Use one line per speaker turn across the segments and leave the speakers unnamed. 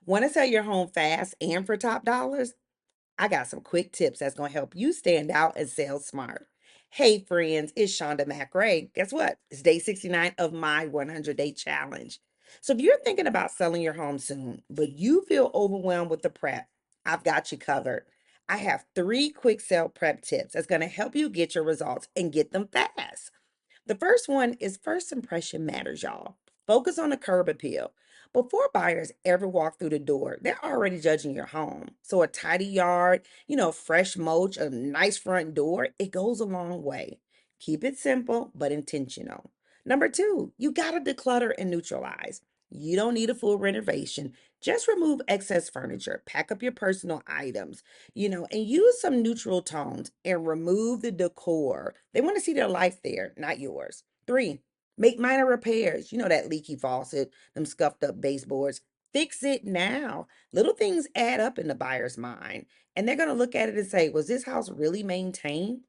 Want to sell your home fast and for top dollars? I got some quick tips that's going to help you stand out and sell smart. Hey, friends, it's Shanda McRae. Guess what? It's day 69 of my 100-day challenge. So, if you're thinking about selling your home soon, but you feel overwhelmed with the prep, I've got you covered. I have 3 quick sale prep tips that's going to help you get your results and get them fast. The first one is first impression matters, y'all. Focus on the curb appeal. Before buyers ever walk through the door, they're already judging your home. So a tidy yard, fresh mulch, a nice front door, it goes a long way. Keep it simple but intentional. Number two, you gotta declutter and neutralize. You don't need a full renovation. Just remove excess furniture, pack up your personal items, and use some neutral tones and remove the decor. They want to see their life there, not yours. Three, make minor repairs. You know, that leaky faucet, them scuffed up baseboards. Fix it now. Little things add up in the buyer's mind, and they're going to look at it and say, was this house really maintained?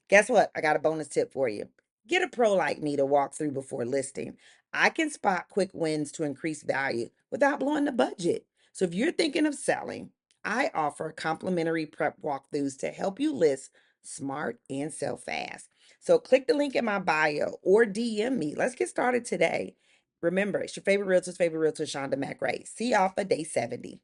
Guess what? I got a bonus tip for you. Get a pro like me to walk through before listing. I can spot quick wins to increase value without blowing the budget. So if you're thinking of selling, I offer complimentary prep walkthroughs to help you list smart and sell fast. So click the link in my bio or DM me. Let's get started today. Remember, it's your favorite realtor's favorite realtor, Shonda McRae. See y'all for day 70.